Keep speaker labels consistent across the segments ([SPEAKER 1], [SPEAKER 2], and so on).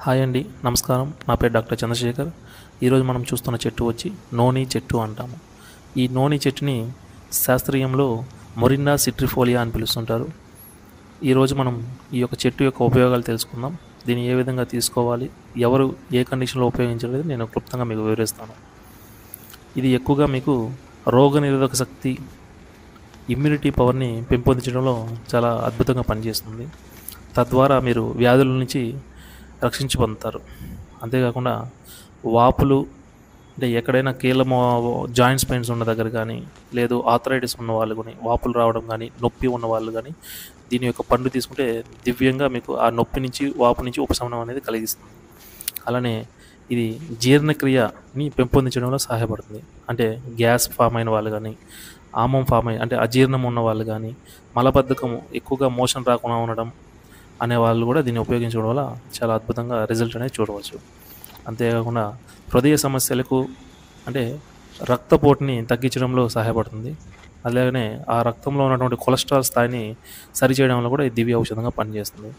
[SPEAKER 1] Hi అండి, నమస్కారం. నా పేరు డాక్టర్ చంద్రశేఖర్. ఈరోజు మనం చూస్తున్న చెట్టు వచ్చి నోని చెట్టు అంటాము. ఈ నోని చెట్టుని శాస్త్రీయంలో మొరిండా సిట్రిఫోలియా అని పిలుస్తుంటారు. ఈరోజు మనం ఈ యొక్క చెట్టు యొక్క ఉపయోగాలు తెలుసుకుందాం. దీన్ని ఏ విధంగా తీసుకోవాలి, ఎవరు ఏ కండిషన్లో ఉపయోగించలేదు నేను క్లుప్తంగా మీకు వివరిస్తాను. ఇది ఎక్కువగా మీకు రోగనిరోధక శక్తి, ఇమ్యూనిటీ పవర్ని పెంపొందించడంలో చాలా అద్భుతంగా పనిచేస్తుంది. తద్వారా మీరు వ్యాధుల నుంచి రక్షించి పొందుతారు. అంతేకాకుండా వాపులు అంటే ఎక్కడైనా కీళ్ళ జాయింట్స్ పెయిన్స్ ఉన్న దగ్గర కానీ, లేదు ఆర్థరైటిస్ ఉన్న వాళ్ళు కానీ, వాపులు రావడం కానీ, నొప్పి ఉన్న వాళ్ళు కానీ దీని యొక్క పండు తీసుకుంటే దివ్యంగా మీకు ఆ నొప్పి నుంచి, వాపు నుంచి ఉపశమనం అనేది కలిగిస్తుంది. అలానే ఇది జీర్ణక్రియని పెంపొందించడంలో సహాయపడుతుంది. అంటే గ్యాస్ ఫామ్ అయిన వాళ్ళు కానీ, ఆమం ఫామ్ అంటే అజీర్ణం ఉన్న వాళ్ళు కానీ, మలబద్ధకము ఎక్కువగా మోషన్ రాకుండా ఉండడం అనే వాళ్ళు కూడా దీన్ని ఉపయోగించడం వల్ల చాలా అద్భుతంగా రిజల్ట్ అనేది చూడవచ్చు. అంతేకాకుండా హృదయ సమస్యలకు అంటే రక్తపోటుని తగ్గించడంలో సహాయపడుతుంది. అలాగనే ఆ రక్తంలో ఉన్నటువంటి కొలెస్ట్రాల్ స్థాయిని సరిచేయడంలో కూడా ఇది దివ్య ఔషధంగా పనిచేస్తుంది.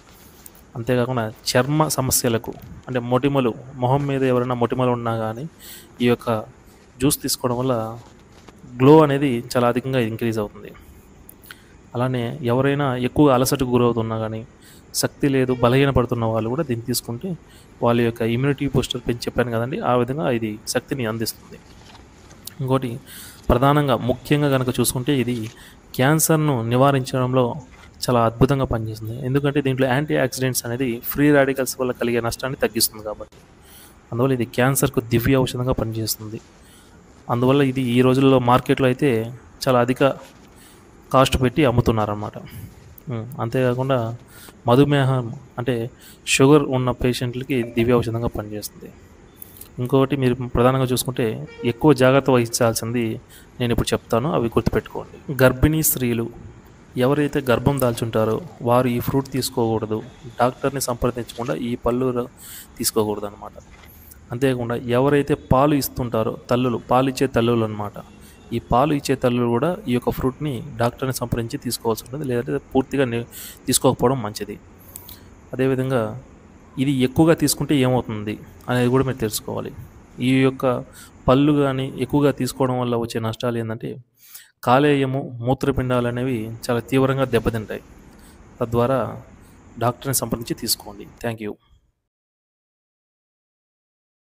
[SPEAKER 1] అంతేకాకుండా చర్మ సమస్యలకు అంటే మొటిమలు, మొహం మీద ఎవరైనా మొటిమలు ఉన్నా కానీ ఈ యొక్క జ్యూస్ తీసుకోవడం వల్ల గ్లో అనేది చాలా అధికంగా ఇంక్రీజ్ అవుతుంది. అలానే ఎవరైనా ఎక్కువ అలసటకు గురవుతున్నా కానీ, శక్తి లేదు, బలహీనపడుతున్న వాళ్ళు కూడా దీన్ని తీసుకుంటే వాళ్ళ యొక్క ఇమ్యూనిటీ బూస్టర్ పెంచి చెప్పాను కదండి, ఆ విధంగా ఇది శక్తిని అందిస్తుంది. ఇంకోటి ప్రధానంగా ముఖ్యంగా కనుక చూసుకుంటే ఇది క్యాన్సర్ను నివారించడంలో చాలా అద్భుతంగా పనిచేస్తుంది. ఎందుకంటే దీంట్లో యాంటీ ఆక్సిడెంట్స్ అనేది ఫ్రీ రాడికల్స్ వల్ల కలిగే నష్టాన్ని తగ్గిస్తుంది కాబట్టి. అందువల్ల ఇది క్యాన్సర్కు దివ్య ఔషధంగా పనిచేస్తుంది. అందువల్ల ఇది ఈ రోజుల్లో మార్కెట్లో అయితే చాలా అధిక కాస్ట్ పెట్టి అమ్ముతున్నారన్నమాట. అంతేకాకుండా మధుమేహం అంటే షుగర్ ఉన్న పేషెంట్లకి దివ్య ఔషధంగా పనిచేస్తుంది. ఇంకొకటి మీరు ప్రధానంగా చూసుకుంటే ఎక్కువ జాగ్రత్త వహించాల్సింది నేను ఇప్పుడు చెప్తాను, అవి గుర్తుపెట్టుకోండి. గర్భిణీ స్త్రీలు ఎవరైతే గర్భం దాల్చుంటారో వారు ఈ ఫ్రూట్ తీసుకోకూడదు. డాక్టర్ని సంప్రదించకుండా ఈ పళ్ళు తీసుకోకూడదు అనమాట. అంతేకాకుండా ఎవరైతే పాలు ఇస్తుంటారో పాలు ఇచ్చే తల్లులు అనమాట, ఈ పాలు ఇచ్చే తల్లులు కూడా ఈ యొక్క ఫ్రూట్ని డాక్టర్ని సంప్రదించి తీసుకోవాల్సి ఉంటుంది, లేదంటే పూర్తిగా తీసుకోకపోవడం మంచిది. అదేవిధంగా ఇది ఎక్కువగా తీసుకుంటే ఏమవుతుంది అనేది కూడా మీరు తెలుసుకోవాలి. ఈ యొక్క పళ్ళు కానీ ఎక్కువగా తీసుకోవడం వల్ల వచ్చే నష్టాలు ఏంటంటే కాలేయము, మూత్రపిండాలు అనేవి చాలా తీవ్రంగా దెబ్బతింటాయి. తద్వారా డాక్టర్ని సంప్రదించి తీసుకోండి. Thank you.